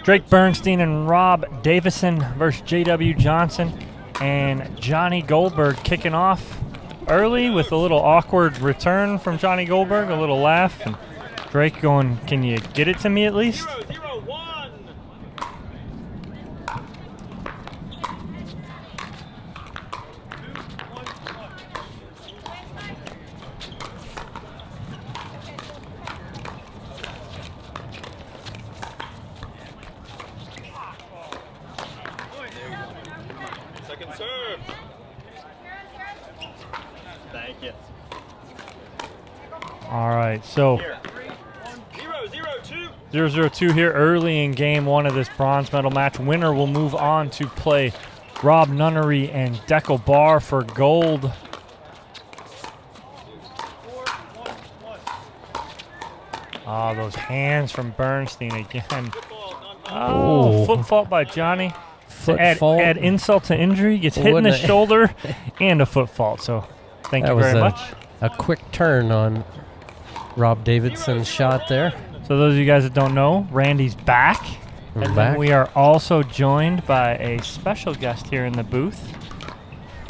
Drake Bernstein and Rob Davidson versus J.W. Johnson and Johnny Goldberg kicking off early with a little awkward return from Johnny Goldberg, a little laugh, and Drake going, "Can you get it to me at least?" 0-0-1. Second serve. Thank you. All right, so 0-0-2. 0-0-2 here early in game one of this bronze medal match. Winner will move on to play Rob Nunnery and Dekel Bar for gold. Oh, those hands from Bernstein again. Oh, foot fault by Johnny. Add insult to injury. Gets hit in the shoulder and a foot fault. So thank you very much. A quick turn on Rob Davidson's shot there. So those of you guys that don't know, Randy's back. Then we are also joined by a special guest here in the booth,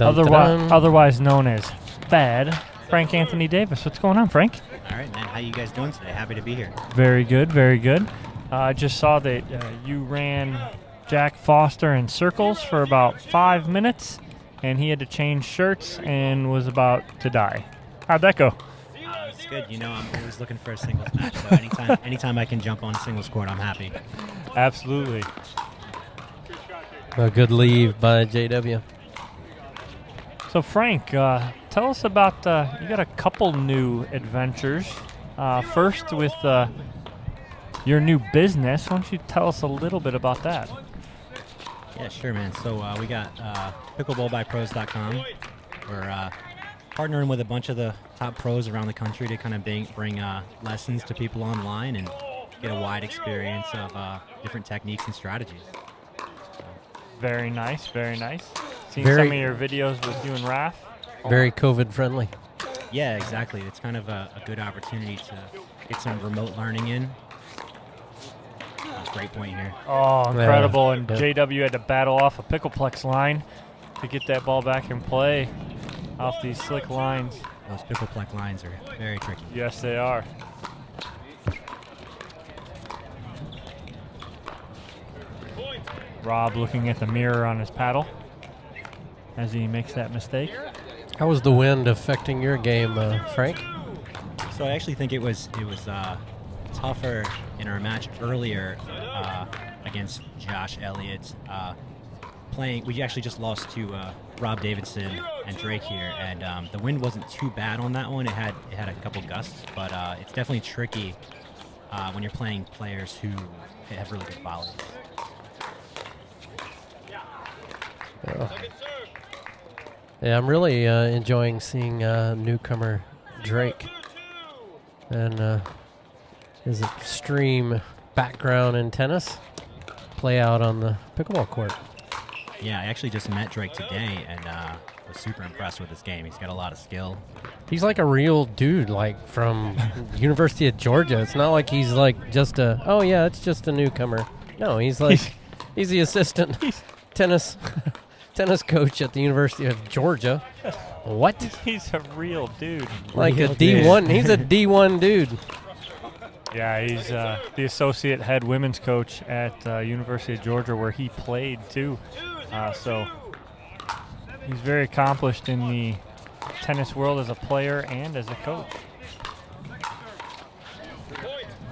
otherwise known as Fad, Frank Anthony Davis. What's going on, Frank? All right, man. How you guys doing today? Happy to be here. Very good, very good. I just saw that you ran Jack Foster in circles for about 5 minutes, and he had to change shirts and was about to die. How'd that go? It's good. You know, I'm always looking for a singles match, so anytime I can jump on a singles court, I'm happy. Absolutely. A good leave by JW. So, Frank, tell us about, you got a couple new adventures. First with your new business. Why don't you tell us a little bit about that? Yeah, sure, man. So we got pickleballbypros.com. We're partnering with a bunch of the top pros around the country to kind of bring lessons to people online and get a wide experience of different techniques and strategies. Very nice, very nice. Seen some of your videos with you and Raph. Very COVID friendly. Yeah, exactly. It's kind of a good opportunity to get some remote learning in. Great point here. Oh, incredible. And JW had to battle off a pickleplex line to get that ball back in play off these slick lines. Those pickleplex lines are very tricky. Yes, they are. Rob looking at the mirror on his paddle as he makes that mistake. How was the wind affecting your game, Frank? So I actually think it was tougher in our match earlier against Josh Elliott. We actually just lost to Rob Davidson and Drake here, and the wind wasn't too bad on that one. It had a couple gusts, but it's definitely tricky when you're playing players who have really good volleys. Yeah, I'm really enjoying seeing newcomer Drake and his extreme background in tennis play out on the pickleball court. Yeah, I actually just met Drake today and was super impressed with his game. He's got a lot of skill. He's like a real dude, like from University of Georgia. It's not like he's like just it's just a newcomer. No, he's like he's the assistant tennis coach at the University of Georgia. What? He's a real dude. Like a D1. He's a D1 dude. Yeah, he's the associate head women's coach at University of Georgia, where he played too. So he's very accomplished in the tennis world as a player and as a coach.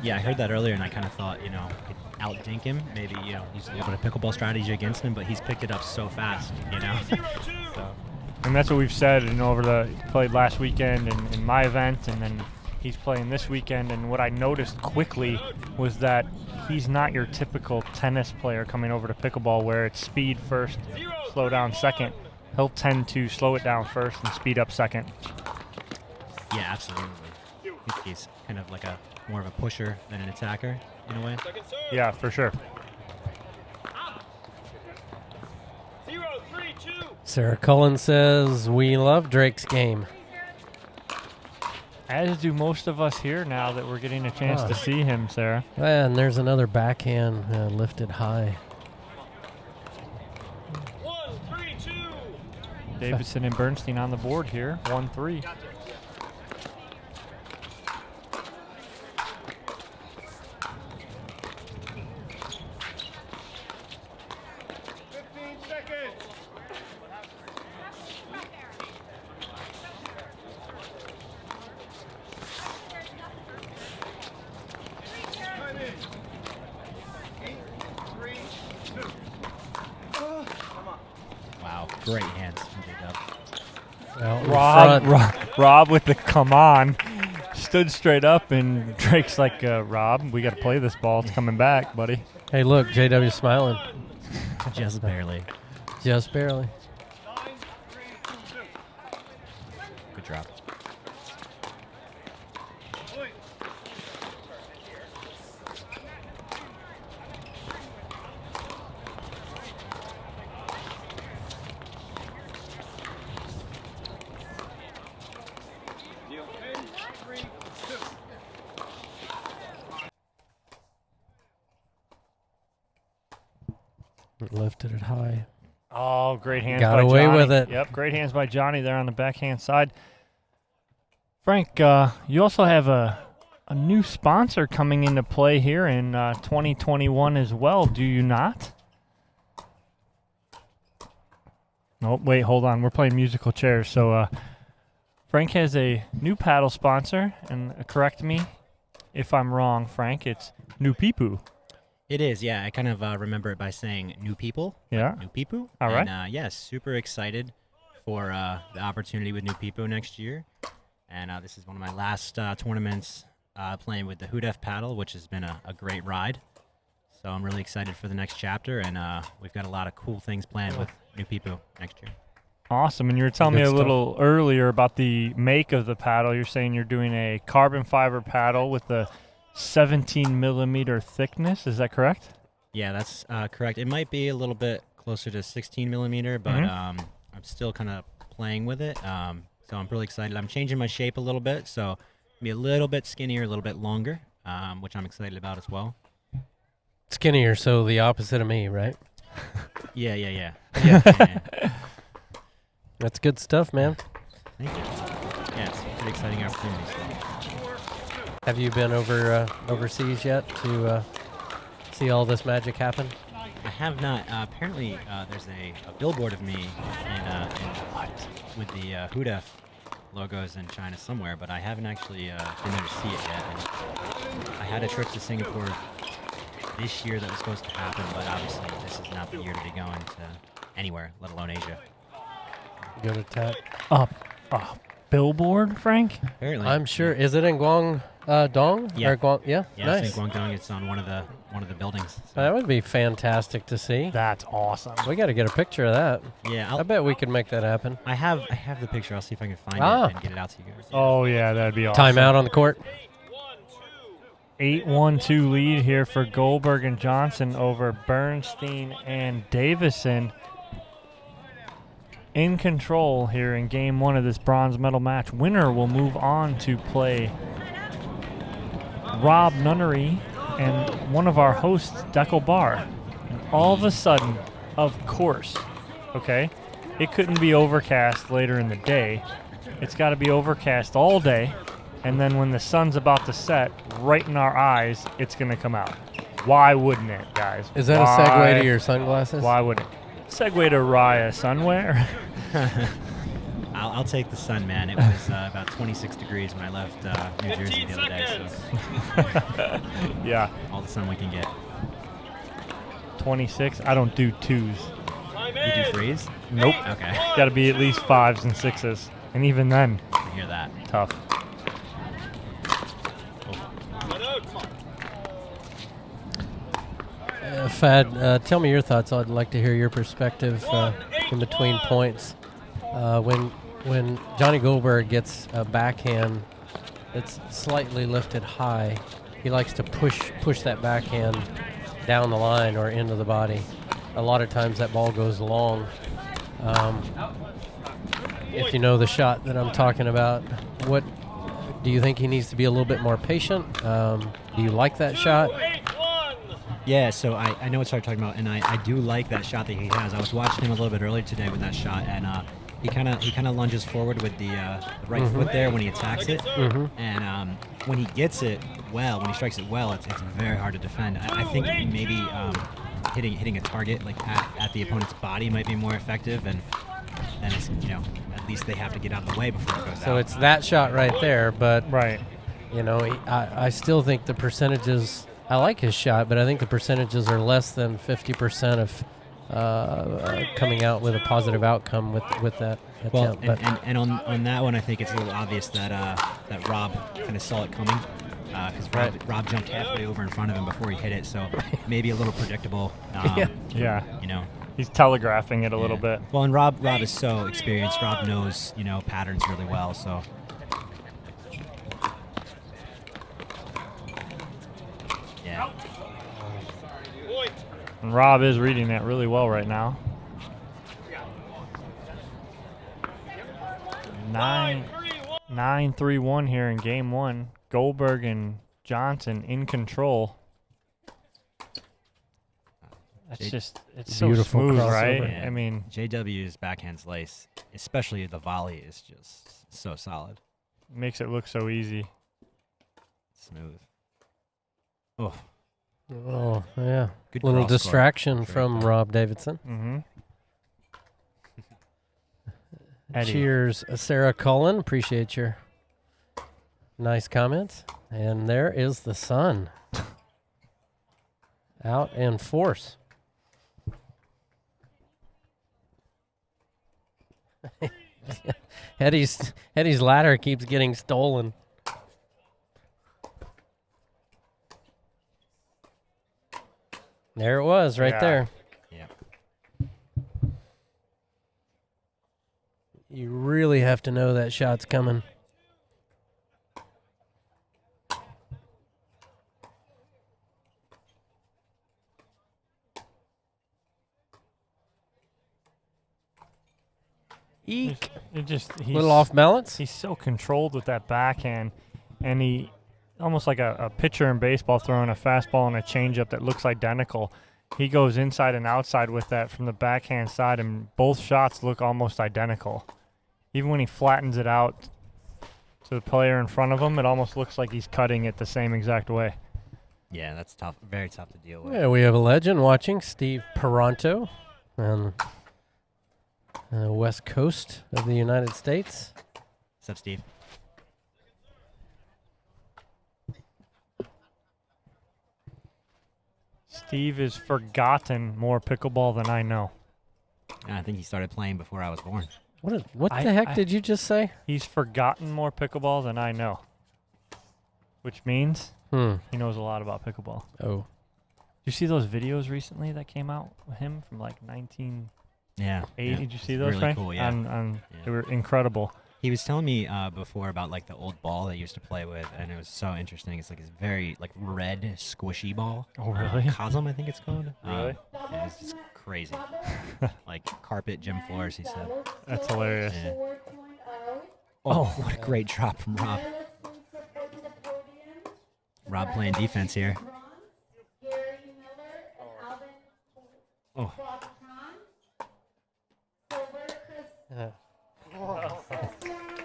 Yeah, I heard that earlier, and I kind of thought, could out-dink him. Maybe, use a little bit of pickleball strategy against him, but he's picked it up so fast, So. And that's what we've said, played last weekend in my event, and then he's playing this weekend. And what I noticed quickly was that he's not your typical tennis player coming over to pickleball where it's speed first, slow down second. He'll tend to slow it down first and speed up second. Yeah, absolutely. I think he's kind of like more of a pusher than an attacker in a way. Yeah, for sure. Sarah Cullen says, "We love Drake's game." As do most of us here now that we're getting a chance to see him, Sarah. And there's another backhand lifted high. 1-3-2. Davidson and Bernstein on the board here, 1-3. Wow, great hands from J-Dub. Well, Rob with the come on. Stood straight up, and Drake's like, Rob, we got to play this ball. It's coming back, buddy. Hey, look, JW's smiling. Just barely. Just barely. Good drop. Lifted it high. Oh, great hands Got by away Johnny. with it. Yep, great hands by Johnny there on the backhand side. Frank, you also have a new sponsor coming into play here in 2021 as well, do you not? Oh, wait, hold on. We're playing musical chairs. So Frank has a new paddle sponsor, and correct me if I'm wrong, Frank. It's New Peepoo. It is, yeah. I kind of remember it by saying new people. Yeah. New Peepoo. All right. And, yeah, super excited for the opportunity with New Peepoo next year. And this is one of my last tournaments playing with the Hudef paddle, which has been a great ride. So I'm really excited for the next chapter, and we've got a lot of cool things planned with New Peepoo next year. Awesome. And you were telling me Good a stuff. little earlier about the make of the paddle. You're saying you're doing a carbon fiber paddle with a 17 millimeter thickness. Is that correct? Yeah, that's correct. It might be a little bit closer to 16 millimeter, but I'm still kind of playing with it. So I'm really excited. I'm changing my shape a little bit, so be a little bit skinnier, a little bit longer, which I'm excited about as well. Skinnier, so the opposite of me, right? Yeah. That's good stuff, man. Thank you. Yeah, it's a pretty exciting opportunity. Have you been overseas yet to see all this magic happen? I have not. Apparently, there's a billboard of me with the Hudef logos in China somewhere, but I haven't actually been there to see it yet. And I had a trip to Singapore this year that was supposed to happen, but obviously this is not the year to be going to anywhere, let alone Asia. Good attack. Billboard, Frank? Apparently, I'm sure. Is it in Guangdong? Yeah. Or yeah. Yeah, Nice. I think Guangdong. It's on one of the buildings. So. That would be fantastic to see. That's awesome. We got to get a picture of that. Yeah, I bet we could make that happen. I have the picture. I'll see if I can find Ah. it and get it out to you guys. Oh, yeah, that'd be awesome. Timeout on the court. 8-1-2 lead here for Goldberg and Johnson over Bernstein and Davison. In control here in game one of this bronze medal match. Winner will move on to play Rob Nunnery and one of our hosts, Dekel Bar. And all of a sudden, of course, okay, it couldn't be overcast later in the day. It's got to be overcast all day. And then when the sun's about to set, right in our eyes, it's going to come out. Why wouldn't it, guys? Is that a segue to your sunglasses? Why wouldn't it? Segue to Raya Sunwear. I'll take the sun, man. It was about 26 degrees when I left New Jersey the other day. So Yeah, all the sun we can get. 26. I don't do twos. You do freeze? Nope. Okay. Got to be at least fives and sixes. And even then, I hear that. tough. Fad, tell me your thoughts. I'd like to hear your perspective in between points. When Johnny Goldberg gets a backhand that's slightly lifted high, he likes to push that backhand down the line or into the body. A lot of times that ball goes long. If you know the shot that I'm talking about, what Do you think he needs to be a little bit more patient? Do you like that shot? 8-1. Yeah, so I know what you're talking about, and I do like that shot that he has. I was watching him a little bit earlier today with that shot, and he kind of lunges forward with the right foot there when he attacks it, and when he gets it well, when he strikes it well, it's very hard to defend. I think maybe hitting a target like at the opponent's body might be more effective, and it's, at least they have to get out of the way before it goes out. So it's that shot right there, but Right. I still think the percentages. I like his shot, but I think the percentages are less than 50% of coming out with a positive outcome with that Well, attempt. and on that one, I think it's a little obvious that Rob kind of saw it coming, because Rob jumped halfway over in front of him before he hit it, so maybe a little predictable. Yeah. He's telegraphing it a little Yeah. bit. Well, and Rob is so experienced. Rob knows patterns really well. So yeah, Point. And Rob is reading that really well right now. 9-3-1 here in game one. Goldberg and Johnson in control. It's so Beautiful smooth, crossover. right? Yeah. I mean, JW's backhand slice, especially the volley, is just so solid, makes it look so easy. smooth. Oh, Oh, yeah. good Little cross court. distraction Very from good. Rob Davidson. Mm-hmm. Eddie. Cheers, Sarah Cullen. Appreciate your nice comments. And there is the sun. Out in force. Eddie's ladder keeps getting stolen. There it was, right Yeah. there. Yeah. You really have to know that shot's coming. Eek. He's Little off balance. He's so controlled with that backhand, and he almost like a pitcher in baseball throwing a fastball and a changeup that looks identical. He goes inside and outside with that from the backhand side, and both shots look almost identical. Even when he flattens it out to the player in front of him, it almost looks like he's cutting it the same exact way. Yeah, that's tough. Very tough to deal with. Yeah, we have a legend watching, Steve Peranto, on the west coast of the United States. What's up, Steve? Steve has forgotten more pickleball than I know. I think he started playing before I was born. What the heck did you just say? He's forgotten more pickleball than I know, which means he knows a lot about pickleball. Oh. Did you see those videos recently that came out with him from like 1980? Yeah. Did you see those, really Frank? cool, yeah. Yeah. Yeah. They were incredible. He was telling me before about like the old ball they used to play with, and it was so interesting. It's like this very like red squishy ball. Oh, really? Cosm, I think it's called. Really? Yeah, it's just crazy. Like carpet gym floors, he said. That's hilarious. Yeah. Oh, what a great drop from Rob. Rob playing defense here. Oh,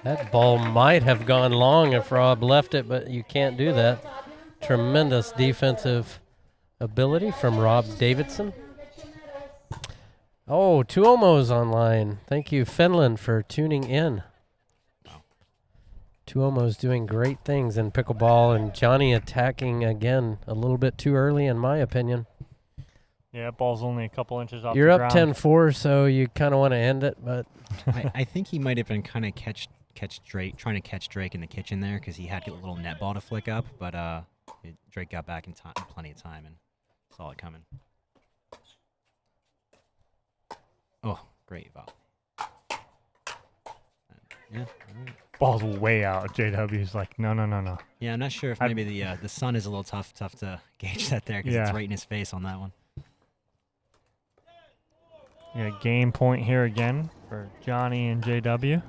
That ball might have gone long if Rob left it, but you can't do that. Tremendous defensive ability from Rob Davidson. Oh, Tuomo's online. Thank you, Finland, for tuning in. Tuomo's doing great things in pickleball, and Johnny attacking again a little bit too early, in my opinion. Yeah, that ball's only a couple inches off You're the up ground. 10-4, so you kind of want to end it, but I think he might have been kind of trying to catch Drake in the kitchen there because he had a little net ball to flick up, but Drake got back in time, plenty of time, and saw it coming. Oh, great volley. Yeah. All right. Ball's way out. JW's like, no. Yeah, I'm not sure if maybe the sun is a little tough to gauge that there because Yeah. it's right in his face on that one. Yeah, game point here again for Johnny and JW.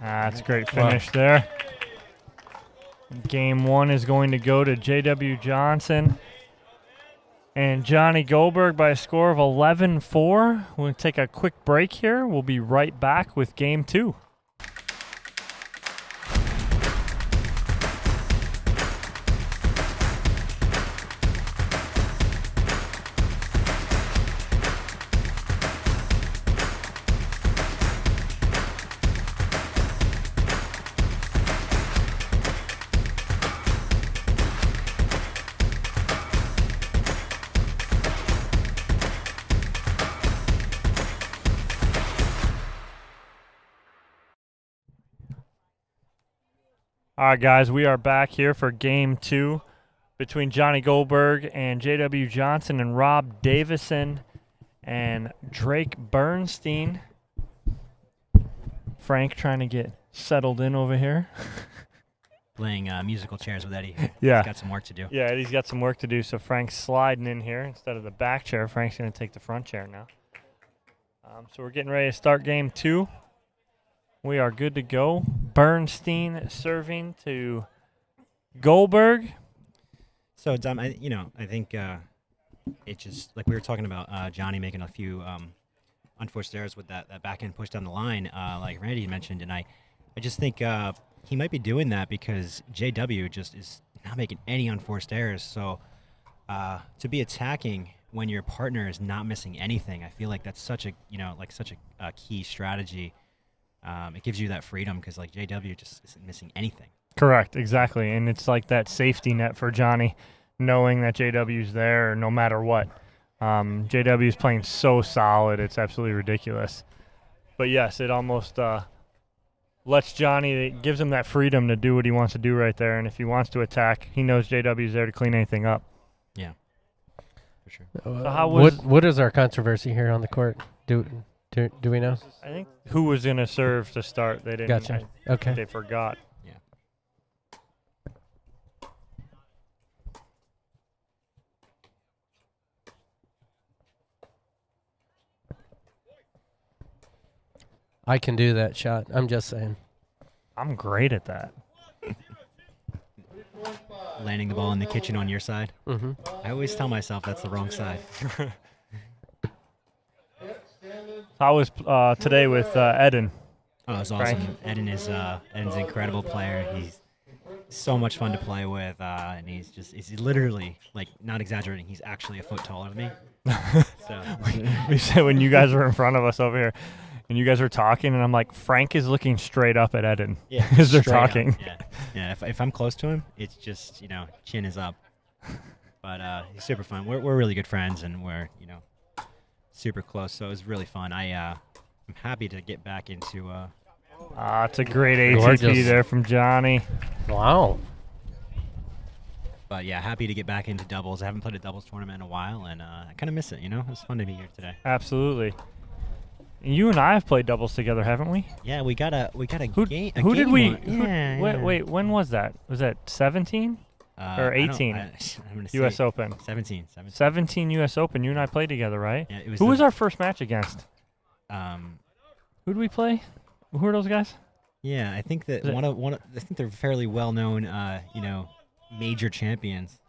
That's a great finish there. Game 1 is going to go to J.W. Johnson and Johnny Goldberg by a score of 11-4. We'll take a quick break here. We'll be right back with Game 2. All right, guys, we are back here for Game 2 between Johnny Goldberg and J.W. Johnson and Rob Davidson and Drake Bernstein. Frank trying to get settled in over here. Playing musical chairs with Eddie. Yeah. He's got some work to do. Yeah, Eddie's got some work to do, so Frank's sliding in here. Instead of the back chair, Frank's going to take the front chair now. So we're getting ready to start Game 2. We are good to go. Bernstein serving to Goldberg. So, Dom, I think it just, like we were talking about, Johnny making a few unforced errors with that backhand push down the line, like Randy mentioned, and I just think he might be doing that because JW just is not making any unforced errors. So, to be attacking when your partner is not missing anything, I feel like that's such a key strategy. It gives you that freedom because like JW just isn't missing anything. Correct, exactly. And it's like that safety net for Johnny, knowing that JW's there no matter what. JW's playing so solid, it's absolutely ridiculous. But yes, it almost lets Johnny, it gives him that freedom to do what he wants to do right there. And if he wants to attack, he knows JW's there to clean anything up. Yeah, for sure. So how was what is our controversy here on the court? Do we know? I think who was going to serve to start. They didn't. Gotcha. Okay. They forgot. Yeah. I can do that shot. I'm just saying. I'm great at that. Landing the ball in the kitchen on your side. Mm-hmm. I always tell myself that's the wrong side. How was today with Eden? Oh, it was Frank? awesome. Eden's an incredible player. He's so much fun to play with, and he's literally, like, not exaggerating, he's actually a foot taller than me. So We said when you guys were in front of us over here, and you guys were talking, and I'm like, Frank is looking straight up at Eden as they're straight up. talking. Yeah. If I'm close to him, it's just chin is up. But he's super fun. We're really good friends, and we're super close. So it was really fun. I'm happy to get back into. It's a great ATP Gorgeous. there from Johnny. Wow. But yeah, happy to get back into doubles. I haven't played a doubles tournament in a while, and I kind of miss it. It was fun to be here today. Absolutely. You and I have played doubles together, haven't we? Yeah, we got a game. Who did we? Yeah, Wait, when was that? Was that 17 or 18? I'm gonna say U.S. Open. 17. 17 U.S. Open. You and I played together, right? Yeah, it was Who was our first match against? Who did we play? Who are those guys? Yeah, I think that I think they're fairly well known, major champions.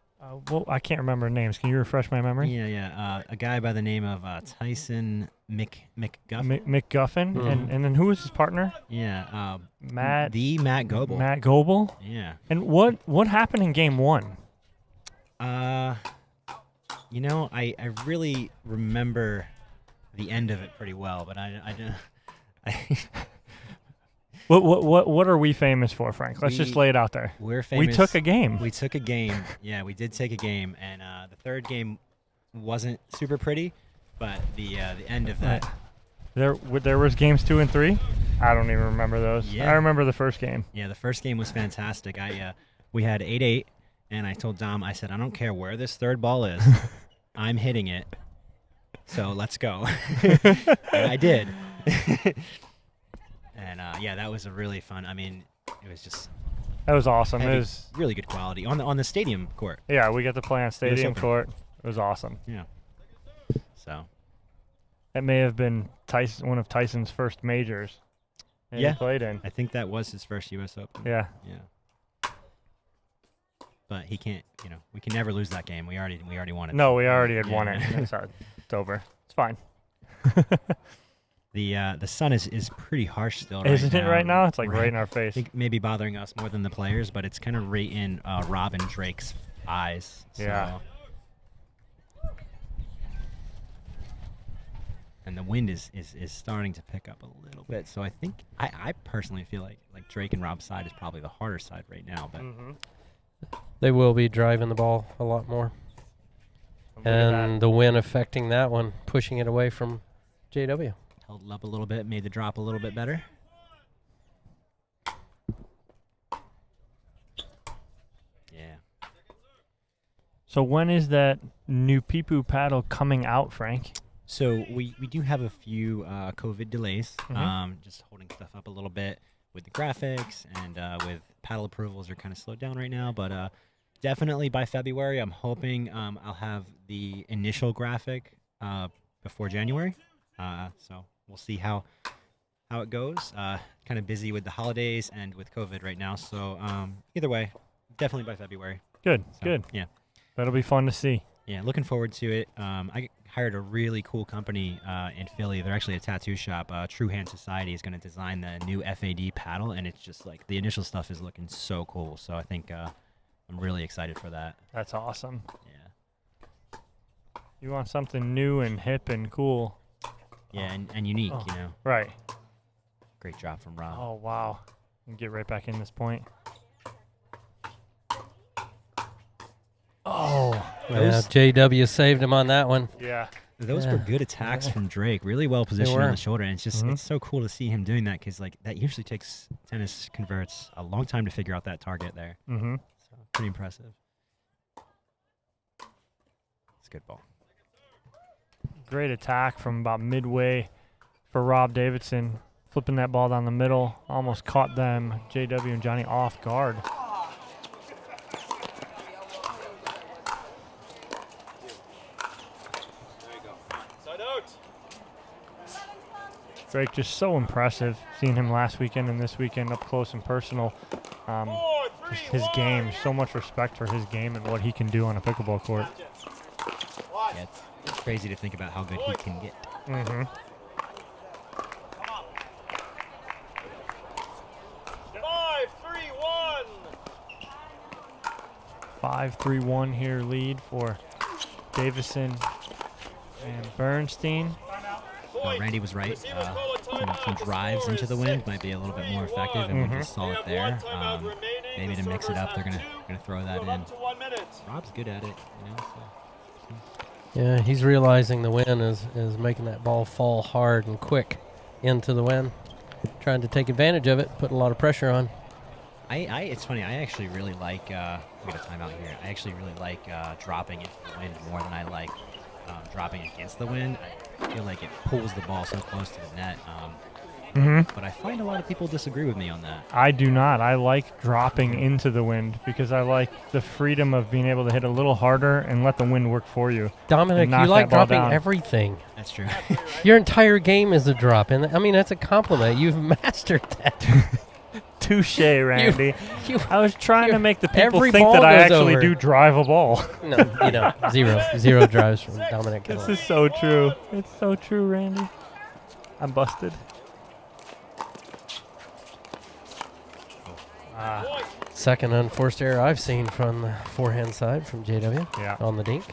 Well, I can't remember names. Can you refresh my memory? Yeah. A guy by the name of Tyson McGuffin. McGuffin, and then who was his partner? Yeah, Matt Goebel. Matt Goebel. Yeah. And what happened in game 1? I really remember the end of it pretty well, but I What are we famous for, Frank? Let's just lay it out there. We're famous. We took a game. We took a game. Yeah, we did take a game, and the third game wasn't super pretty, but the end of that. There was games 2 and 3. I don't even remember those. Yeah. I remember the first game. Yeah, the first game was fantastic. We had 8-8, and I told Dom, I said, I don't care where this third ball is, I'm hitting it. So let's go. And I did. And that was a really fun. I mean, it was just. That was awesome. Heavy, It was really good quality on the stadium court. Yeah, we got to play on stadium Open. court. It was awesome. Yeah. So. It may have been one of Tyson's first majors. that Yeah. he played in. I think that was his first U.S. Open. Yeah. Yeah. But he can't. We can never lose that game. We already won it. No, we already had won Yeah. it. It's over. It's fine. The sun is pretty harsh still. Right Isn't now. it right now? It's like right in our I face. think maybe bothering us more than the players, but it's kind of right in Rob and Drake's eyes. So. Yeah. And the wind is starting to pick up a little bit. So I think I personally feel like Drake and Rob's side is probably the harder side right now. But They will be driving the ball a lot more. And the wind affecting that one, pushing it away from JW. held it up a little bit, made the drop a little bit better. Yeah. So when is that new Peepoo paddle coming out, Frank? So we do have a few COVID delays, Mhm. just holding stuff up a little bit with the graphics and with paddle approvals are kind of slowed down right now. But definitely by February, I'm hoping I'll have the initial graphic before January. So we'll see how it goes. Kind of busy with the holidays and with COVID right now. So either way, definitely by February. Good, So, good. Yeah. That'll be fun to see. Yeah, looking forward to it. I hired a really cool company in Philly. They're actually a tattoo shop. True Hand Society is going to design the new FAD paddle, and it's just like the initial stuff is looking so cool. So I think I'm really excited for that. That's awesome. Yeah, You want something new and hip and cool. yeah, and unique. Oh. You know, Right. great drop from Rob. Oh, wow. And get right back in this point. Oh. Yeah, JW saved him on that one. Yeah. Those were Yeah. good attacks from Drake. Really well positioned on were. the shoulder, and it's just Mhm. it's so cool to see him doing that because like that usually takes tennis converts a long time to figure out that target there. Mm-hmm. So pretty impressive. It's a good ball. Great attack from about midway for Rob Davidson. Flipping that ball down the middle. Almost caught them, JW and Johnny, off guard. Side out. Drake just so impressive. Seeing him last weekend and this weekend up close and personal. 4, 3, Just his 1. game. So much respect for his game and what he can do on a pickleball court. Watch. Yeah, it's crazy to think about how good he can get. Mm-hmm. 5, 3, 1. 5-3-1 here lead for Davidson and Bernstein. Randy was right. Some drives into the wind might be a little bit more effective, and we just saw it there. Maybe to mix it up, they're gonna throw that in. Rob's good at it, you know. So. Yeah, he's realizing the wind is making that ball fall hard and quick into the wind. Trying to take advantage of it, putting a lot of pressure on. It's funny. I actually really like. We got a timeout here. I actually really like dropping into the wind more than I like dropping against the wind. I feel like it pulls the ball so close to the net. But I find a lot of people disagree with me on that. I do not. I like dropping into the wind because I like the freedom of being able to hit a little harder and let the wind work for you. Dominic, And knock you like that ball dropping down. everything. That's true. Your entire game is a drop, and I mean that's a compliment. You've mastered that. Touche, Randy. You, I was trying to make the people every think ball that I goes actually over. do drive a ball. no, you don't. Zero drives from Dominic. This Keller. is so true. It's so true, Randy. I'm busted. Second unforced error I've seen from the forehand side from JW Yeah. on the dink.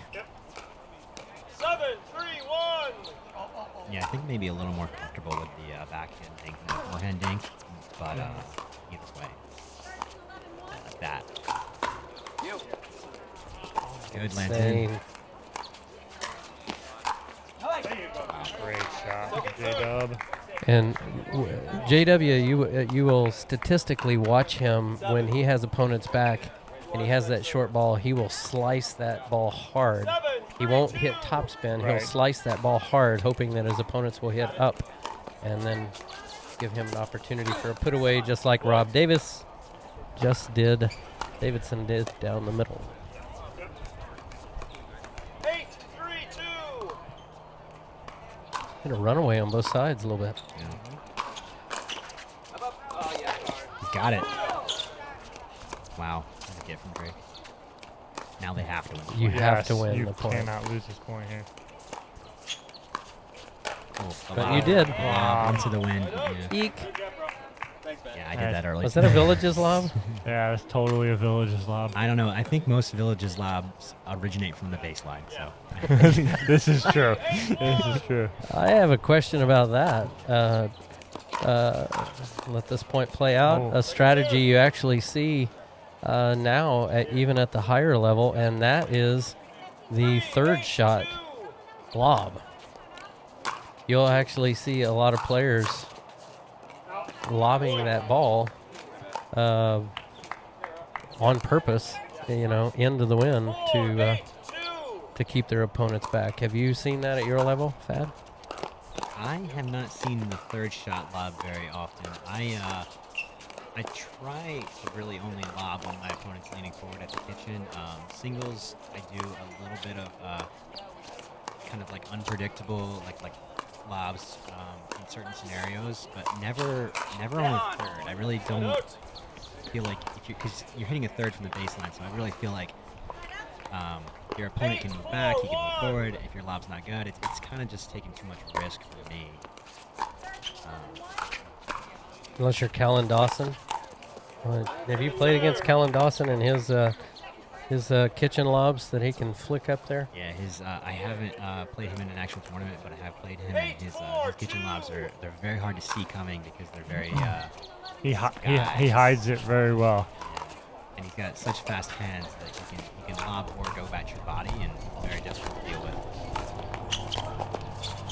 7, 3, 1. Yeah, I think maybe a little more comfortable with the backhand dink than the forehand dink, but either way, like that. Good, Lanton. Insane. Great shot, J-Dub. And JW, you will statistically watch him when he has opponents back and he has that short ball, he will slice that ball hard. He won't hit topspin. He'll Right. slice that ball hard, hoping that his opponents will hit up and then give him an opportunity for a put away, just like Rob Davidson did down the middle. 8, 3, 2. Hit a runaway on both sides a little bit. got it. Wow. That's a gift from Drake. Now they have to win. You have to win you the point. cannot lose this point here. Oh, But you did. Into the wind. Yeah. Eek. Yeah, I did that early. Was that a Villages lob? Yeah, that's totally a Villages lob. I don't know. I think most Villages lobs originate from the baseline. So This is true. This is true. I have a question about that. Let this point play out. Oh. A strategy you actually see now, even at the higher level, and that is the third shot lob. You'll actually see a lot of players lobbing that ball on purpose, into the wind to keep their opponents back. Have you seen that at your level, Fad? I have not seen the third shot lob very often. I try to really only lob when my opponent's leaning forward at the kitchen. Singles, I do a little bit of kind of like unpredictable, like lobs in certain scenarios, but never on a third. I really don't feel like because you're hitting a third from the baseline, so I really feel like your opponent can move back, he can move forward. If your lob's not good, it's kind of just taking too much risk for me. Unless you're Callan Dawson. Have you played against Callan Dawson and his kitchen lobs that he can flick up there? Yeah, I haven't played him in an actual tournament, but I have played him, and his kitchen lobs they're very hard to see coming because they're very He hides it very well. and he's got such fast hands that you can lob or go at your body, and very difficult to deal with.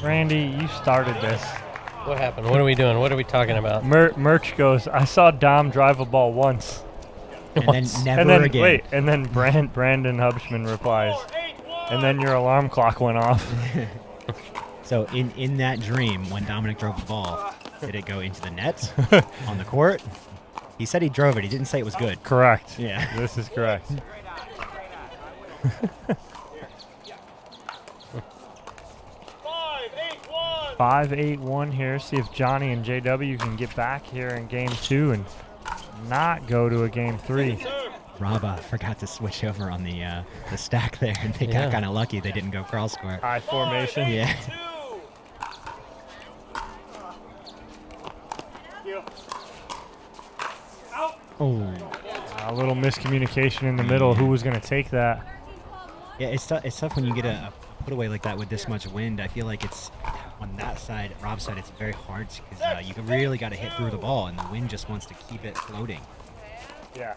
Randy, you started this. What happened? What are we doing? What are we talking about? Merch goes, I saw Dom drive a ball once. And then never And then, again. wait, and then Brandon Hubschman replies, and then your alarm clock went off. So in that dream, when Dominic drove the ball, did it go into the net on the court? He said he drove it. He didn't say it was good. Correct. Yeah. This is correct. 5-8-1 here. See if Johnny and JW can get back here in game 2 and not go to a game 3. Rob forgot to switch over on the stack there, and they got kind of lucky they didn't go crawl square. High formation. Yeah. Oh. A little miscommunication in the middle. Who was going to take that? Yeah, it's tough when you get a put away like that with this much wind. I feel like it's on that side, Rob's side, it's very hard because you really got to hit through the ball, and the wind just wants to keep it floating. Yeah.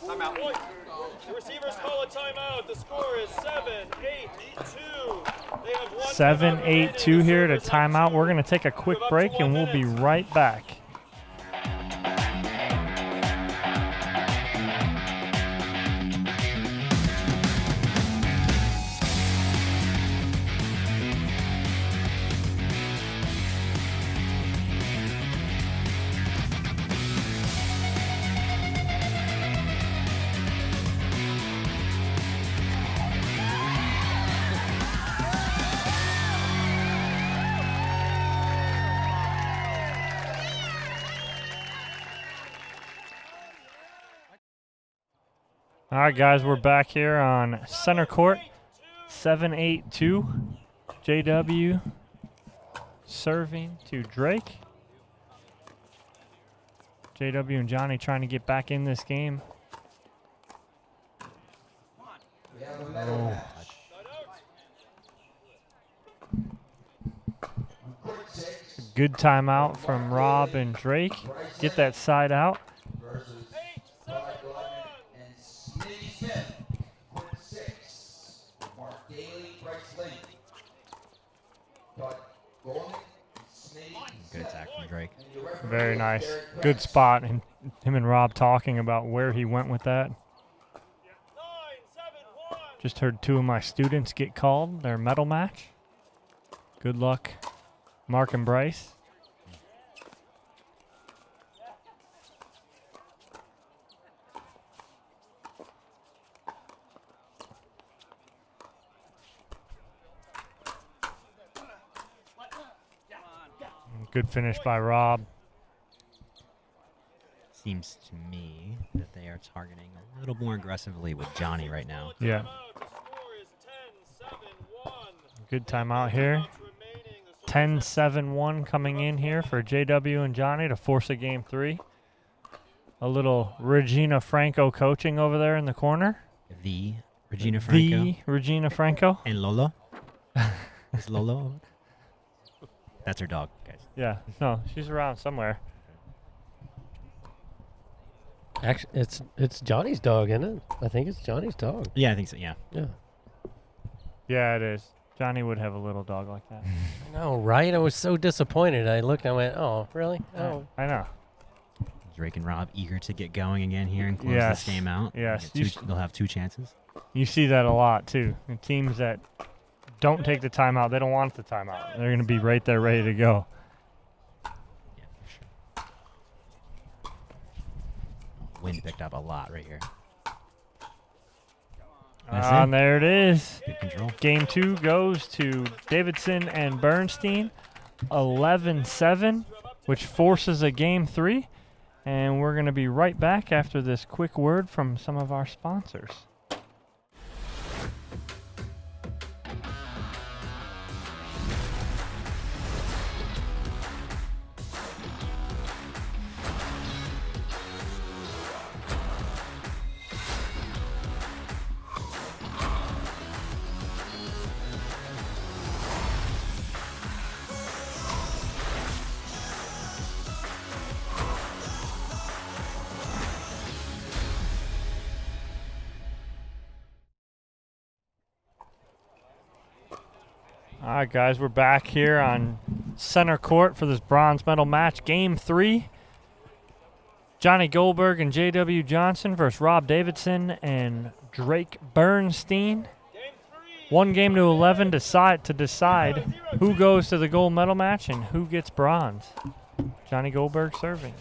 Timeout. The receivers call a timeout. The score is 7-8-2. They have one 7-8-2 here to timeout. We're going to take a quick break, and we'll be right back. All right, guys, we're back here on center court. 7-8-2. JW serving to Drake. JW and Johnny trying to get back in this game. Oh. Good timeout from Rob and Drake. Get that side out. Good attack from Drake. Very nice. Good spot. And him and Rob talking about where he went with that. Just heard 2 of my students get called their medal match. Good luck, Mark and Bryce. Good finish by Rob. Seems to me that they are targeting a little more aggressively with Johnny right now. Yeah. The score is 10-7-1. Good timeout here. 10-7-1 coming in here for JW and Johnny to force a game 3. A little Regina Franco coaching over there in the corner. The Regina Franco. The Regina Franco. And Lolo. Is Lolo? That's her dog, guys. Yeah. No, she's around somewhere. Actually, it's Johnny's dog, isn't it? I think it's Johnny's dog. Yeah, I think so, yeah. Yeah. Yeah, it is. Johnny would have a little dog like that. I know, right? I was so disappointed. I looked and I went, oh, really? Oh. I know. Drake and Rob eager to get going again here and close Yes. this game out. Yes. They'll have 2 chances. You see that a lot, too. The teams that don't take the timeout, they don't want the timeout. They're going to be right there ready to go. Yeah, for sure. Wind picked up a lot right here. And there it is. Good control. Game 2 goes to Davidson and Bernstein, 11-7, which forces a game 3. And we're going to be right back after this quick word from some of our sponsors. All right, guys, we're back here on center court for this bronze medal match. Game 3, Johnny Goldberg and J.W. Johnson versus Rob Davidson and Drake Bernstein. 1 game to 11 to decide who goes to the gold medal match and who gets bronze. Johnny Goldberg serving.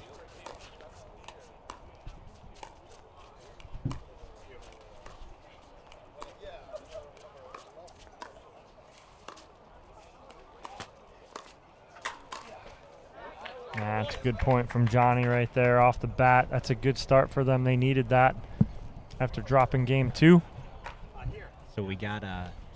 That's a good point from Johnny right there off the bat. That's a good start for them. They needed that after dropping game 2. So we got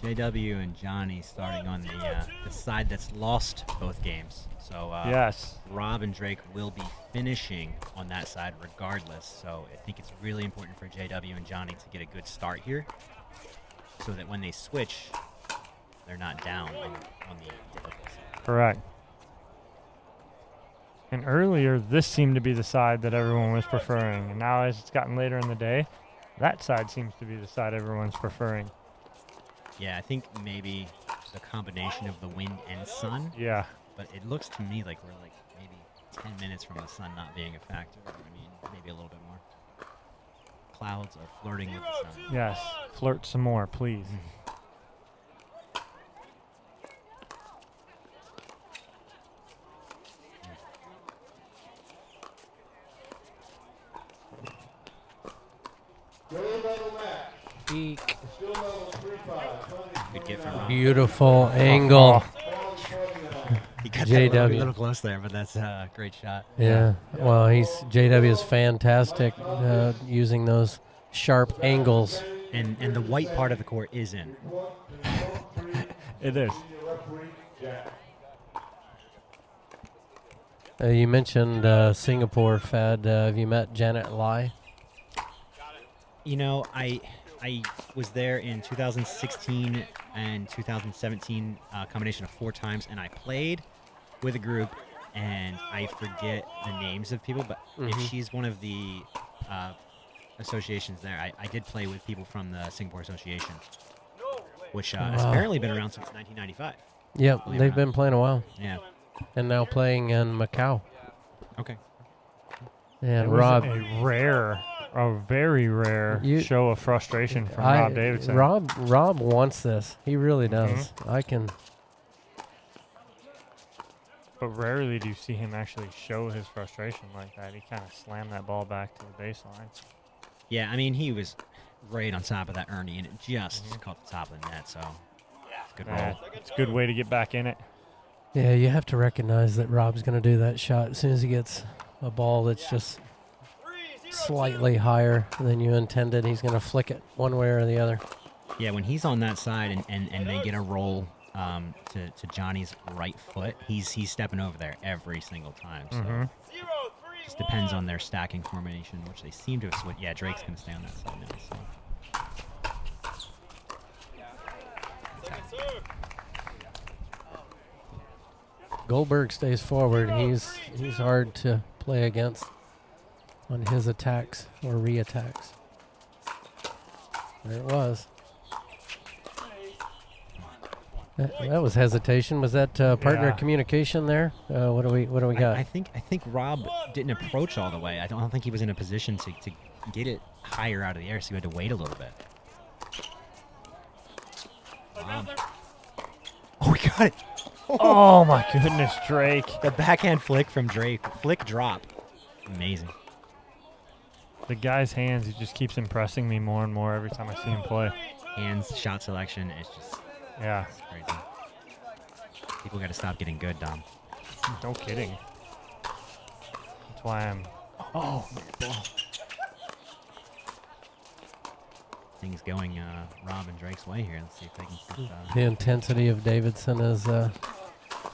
JW and Johnny starting on the side that's lost both games. So Yes. Rob and Drake will be finishing on that side regardless. So I think it's really important for JW and Johnny to get a good start here so that when they switch, they're not down on the difficult side. Correct. And earlier, this seemed to be the side that everyone was preferring. And now as it's gotten later in the day, that side seems to be the side everyone's preferring. Yeah, I think maybe the combination of the wind and sun. Yeah. But it looks to me like we're like maybe 10 minutes from the sun not being a factor. I mean, maybe a little bit more. Clouds are flirting with the sun. Yes. Flirt some more, please. Eek. Good get from Rob. Beautiful angle. He got JW. that a little close there, but that's a great shot. Yeah. Well, JW is fantastic using those sharp angles. And the white part of the court is in. It is. You mentioned Singapore, Fad. Have you met Janet Lai? You know, I was there in 2016 and 2017, combination of 4 times, and I played with a group, and I forget the names of people, but if she's one of the associations there, I did play with people from the Singapore Association, which has apparently been around since 1995. Yep, Believe it or they've not. been playing a while, Yeah. and now playing in Macau. Okay. And It was Rob, a very rare show of frustration from Rob Davidson. Rob wants this. He really does. But rarely do you see him actually show his frustration like that. He kind of slammed that ball back to the baseline. Yeah, I mean, he was right on top of that Ernie, and it just caught the top of the net, so it's a good roll. It's a good way to get back in it. Yeah, you have to recognize that Rob's going to do that shot as soon as he gets a ball that's just 3-0-2. slightly higher than you intended. He's going to flick it one way or the other. Yeah, when he's on that side and they get a roll to Johnny's right foot, he's stepping over there every single time. So 0-3-1. just depends on their stacking formation, which they seem to have switched. Yeah, Drake's going to stay on that side now. So. Second serve. Goldberg stays forward. He's hard to play against on his attacks or re-attacks. There it was. That was hesitation. Was that partner Yeah. communication there? What do we got? I think Rob didn't approach all the way. I don't think he was in a position to get it higher out of the air, so he had to wait a little bit. Oh, we got it! Oh my goodness, Drake. The backhand flick from Drake. Flick drop. Amazing. The guy's hands, he just keeps impressing me more and more every time I see him play. Hands, shot selection, it's just Yeah, crazy. People got to stop getting good, Dom. no kidding. That's why I'm. Oh, ball. Things going Rob and Drake's way here. Let's see if they can keep, The intensity of Davidson is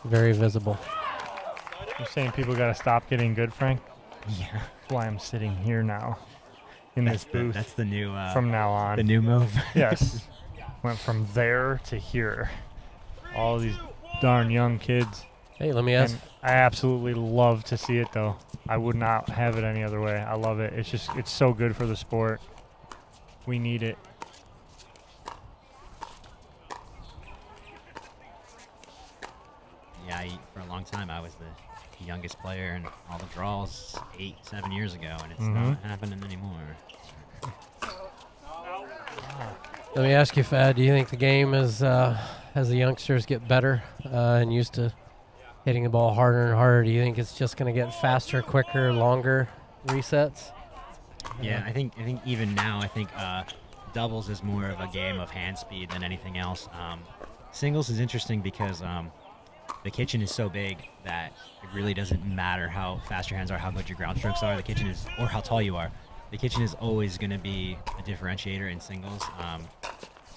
very visible. You're saying people got to stop getting good, Frank? Yeah, That's why I'm sitting here now in this booth that's the new from now on. the new move. Yes. Went from there to here. All these darn young kids. Hey, let me ask. And I absolutely love to see it, though. I would not have it any other way. I love it. It's so good for the sport. We need it. Yeah, for a long time I was the youngest player in all the draws 8-7 years ago, and it's not happening anymore. Let me ask you, Fad. Do you think the game is, as the youngsters get better and used to hitting the ball harder and harder, do you think it's just going to get faster, quicker, longer resets? Yeah, I think even now, I think doubles is more of a game of hand speed than anything else. Singles is interesting because the kitchen is so big that it really doesn't matter how fast your hands are, how good your ground strokes are. The kitchen is, or how tall you are. The kitchen is always going to be a differentiator in singles,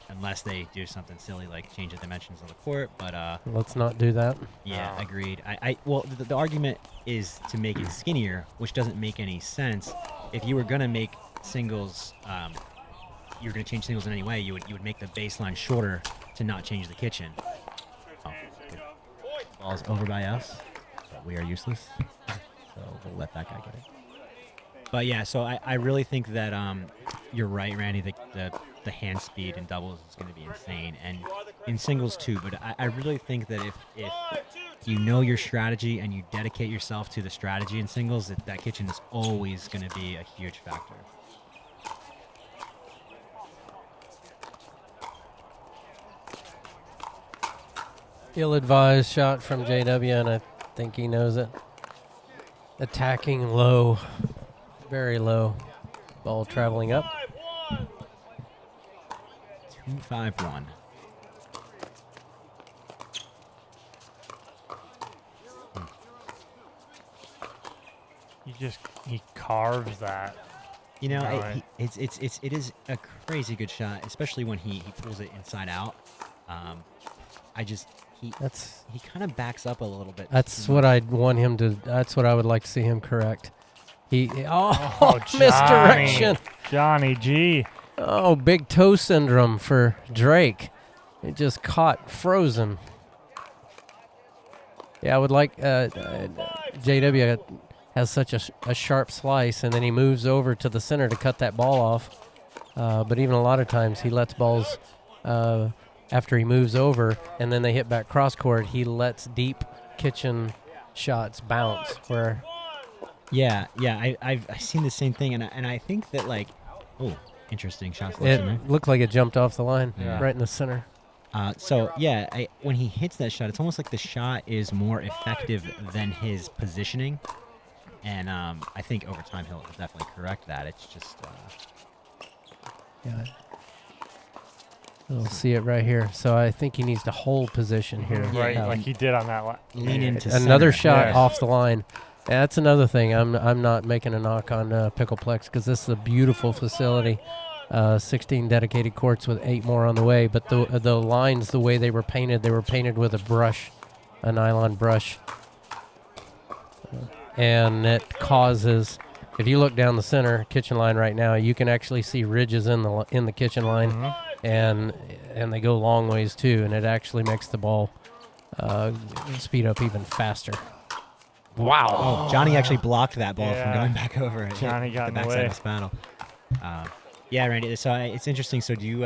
unless they do something silly like change the dimensions of the court. But Let's not do that. yeah, agreed. Well, the argument is to make it skinnier, which doesn't make any sense. If you were going to make singles, you're going to change singles in any way, you would make the baseline shorter to not change the kitchen. Oh, good. Ball's over by us, but we are useless, so we'll let that guy get it. But yeah, so I really think that you're right, Randy. The hand speed in doubles is going to be insane, and in singles too. But I really think that if you know your strategy and you dedicate yourself to the strategy in singles, that kitchen is always going to be a huge factor. Ill-advised shot from JW, and I think he knows it. Attacking low, very low. Ball traveling up. 2-5-1. He carves that. You know, Right. it is a crazy good shot, especially when he pulls it inside out. He kind of backs up a little bit. That's what I'd want him to. That's what I would like to see him correct. Oh, Misdirection. Johnny G. Oh, big toe syndrome for Drake. It just caught frozen. Yeah, I would like JW has such a sharp slice, and then he moves over to the center to cut that ball off. But even a lot of times he lets balls after he moves over, and then they hit back cross court. He lets deep kitchen shots bounce. Where I've seen the same thing, and I think that interesting shot selection there. it looked like it jumped off the line Yeah. right in the center. When he hits that shot, it's almost like the shot is more effective than his positioning, and I think over time he'll definitely correct that. It's just Yeah. We'll see it right here. So I think he needs to hold position here. Right, like he did on that one. Lean into Another center. shot Yes. off the line. Yeah, that's another thing. I'm not making a knock on Pickleplex because this is a beautiful facility. 16 dedicated courts with 8 more on the way. But the lines, the way they were painted with a brush, a nylon brush. And it causes, if you look down the center kitchen line right now, you can actually see ridges in the kitchen line, and they go long ways too, and it actually makes the ball speed up even faster. Wow! Oh, Johnny actually blocked that ball Yeah. from going back over. It Johnny hit got the in the backside way. of the paddle. Yeah, Randy. So it's interesting. So do you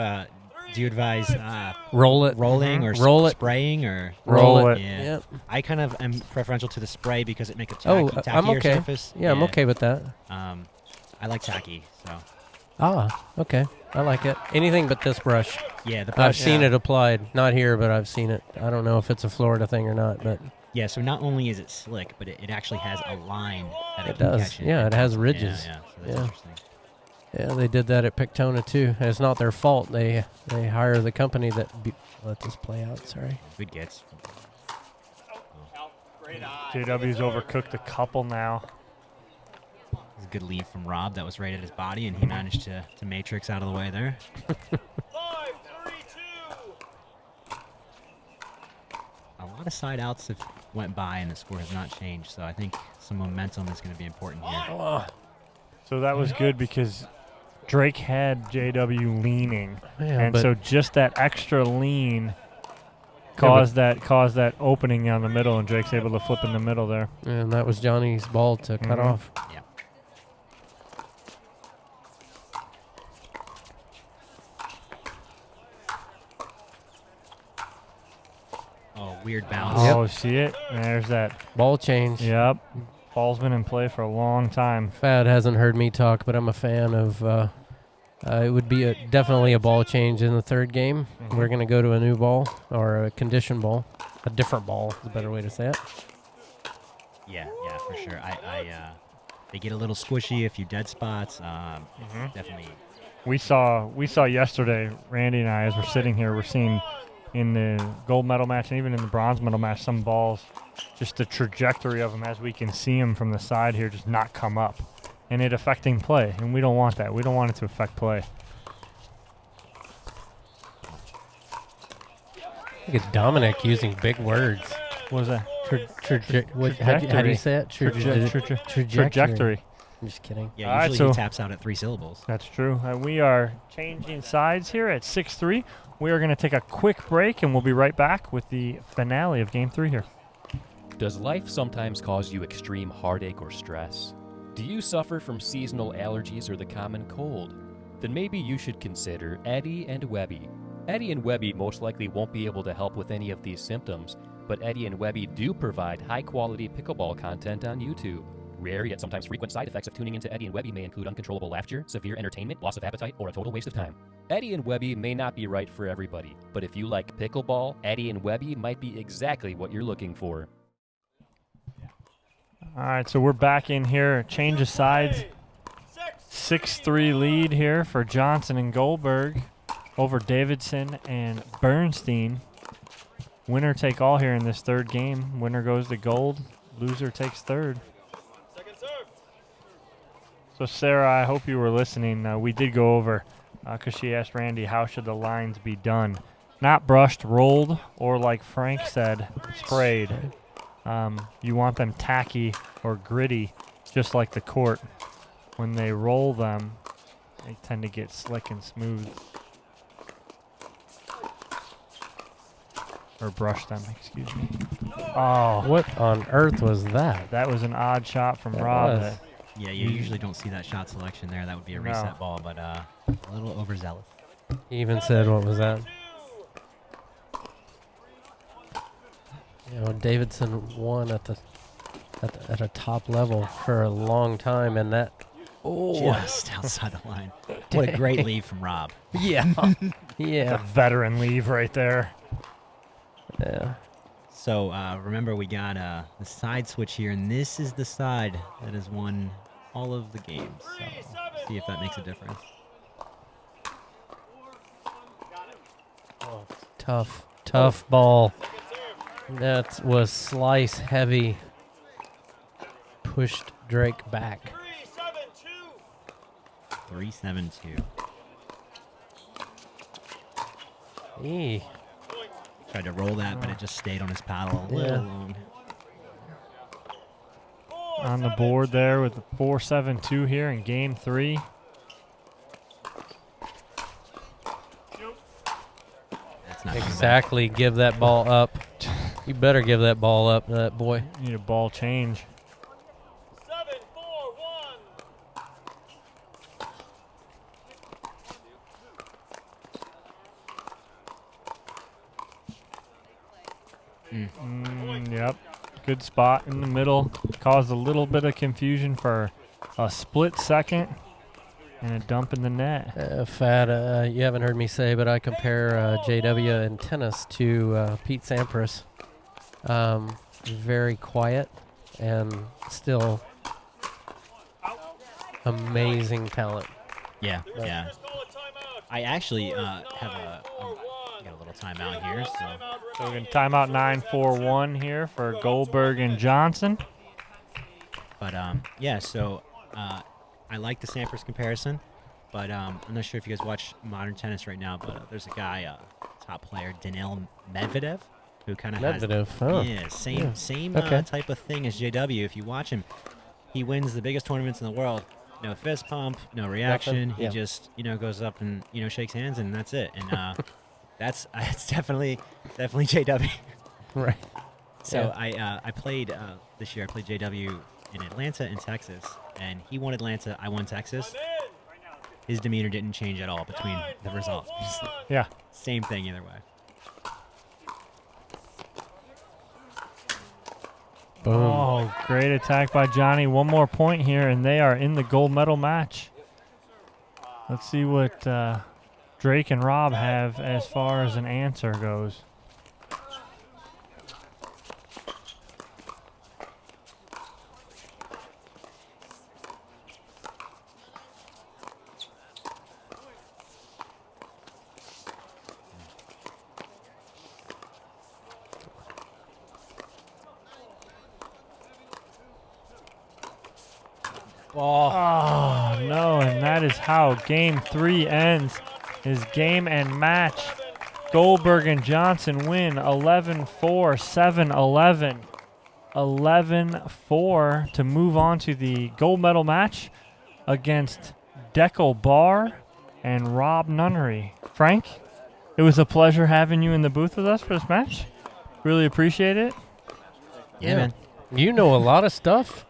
advise Roll it, rolling or roll it, spraying or Roll it. Yeah. Yep. I kind of am preferential to the spray because it makes a Oh, tackier I'm okay. surface. Yeah, I'm okay with that. I like tacky. So Okay. I like it. Anything but this brush. yeah, the I've brush. seen it applied. Not here, but I've seen it. I don't know if it's a Florida thing or not, but Yeah, so not only is it slick, but it actually has a line that It can does. catch Yeah, it has ridges. Yeah, so that's Yeah. interesting. yeah, they did that at Pictona too. And it's not their fault. They hire the company that let this play out. Sorry. Good gets. JW's overcooked a couple now. It was a good lead from Rob that was right at his body, and he managed to matrix out of the way there. 5-3-2. A lot of side outs have went by, and the score has not changed. So I think some momentum is going to be important here. So that was good because Drake had JW leaning, Yeah, and but so just that extra lean caused that opening down the middle, and Drake's able to flip in the middle there. and that was Johnny's ball to cut off. Yeah. Oh, weird bounce. Oh, see it? There's that. Ball change. Yep. Ball's been in play for a long time. Fad hasn't heard me talk, but I'm a fan of. It would be definitely a ball change in the third game. We're going to go to a new ball or a condition ball, a different ball is a better way to say it. Yeah, for sure. They get a little squishy, a few dead spots. Definitely. We saw yesterday, Randy and I, as we're sitting here, we're seeing in the gold medal match and even in the bronze medal match, some balls, just the trajectory of them as we can see them from the side here, just not come up, and it affecting play. And we don't want that. We don't want it to affect play. Look at Dominic using big words. What was that? How do you say it? Trajectory. I'm just kidding. Yeah, All right, usually he so- taps out at 3 syllables. That's true. We are changing sides here at 6-3. We are going to take a quick break, and we'll be right back with the finale of Game 3 here. Does life sometimes cause you extreme heartache or stress? Do you suffer from seasonal allergies or the common cold? Then maybe you should consider Eddie and Webby. Eddie and Webby most likely won't be able to help with any of these symptoms, but Eddie and Webby do provide high-quality pickleball content on YouTube. Rare yet sometimes frequent side effects of tuning into Eddie and Webby may include uncontrollable laughter, severe entertainment, loss of appetite, or a total waste of time. Eddie and Webby may not be right for everybody, but if you like pickleball, Eddie and Webby might be exactly what you're looking for. All right, so we're back in here. Change of sides. 6-3 lead here for Johnson and Goldberg over Davidson and Bernstein. Winner take all here in this third game. Winner goes to gold. Loser takes third. Second serve. So, Sarah, I hope you were listening. We did go over because she asked Randy how should the lines be done. Not brushed, rolled, or like Frank said, sprayed. You want them tacky or gritty, just like the court. When they roll them, they tend to get slick and smooth. Or brush them, excuse me. Oh, What on earth was that? that was an odd shot from That Rob. was. Yeah, you usually don't see that shot selection there. That would be a No. reset ball, but a little overzealous. He even said, what was that? You know, Davidson won at a top level for a long time, and that. Oh, Just outside the line. What a great lead from Rob. yeah, The yeah, veteran leave right there. yeah. So remember, we got the side switch here, and this is the side that has won all of the games. So see if that makes a difference. Tough ball. That was slice heavy. Pushed Drake back. 3-7-2. 3-7-2. Tried to roll that, but it just stayed on his paddle a little long. On the board there with the 4-7-2 here in game 3. That's not Exactly. Give that ball up. You better give that ball up, that boy. Need a ball change. 7-4-1. Yep. Good spot in the middle. Caused a little bit of confusion for a split second and a dump in the net. Fat, you haven't heard me say, but I compare JW in tennis to Pete Sampras. Very quiet and still amazing talent. Yeah. I actually have got a little timeout here, so So we're going to time out 9-4-1 here for Goldberg and Johnson. But yeah, so I like the Sampras comparison, but I'm not sure if you guys watch modern tennis right now, but there's a guy, top player, Daniil Medvedev, who kind of has same type of thing as JW. If you watch him, he wins the biggest tournaments in the world. No fist pump, no reaction. He just goes up and shakes hands, and that's it. And that's definitely JW. Right. So I played this year. I played JW in Atlanta and Texas, and he won Atlanta. I won Texas. His demeanor didn't change at all between the results. Yeah. Same thing either way. Boom. Oh, great attack by Johnny. One more point here, and they are in the gold medal match. Let's see what Drake and Rob have as far as an answer goes. Oh, no, and that is how game 3 ends. His game and match. Goldberg and Johnson win 11-4, 7-11. 11-4 to move on to the gold medal match against Dekel Barr and Rob Nunnery. Frank, it was a pleasure having you in the booth with us for this match. Really appreciate it. Yeah, man. You know a lot of stuff.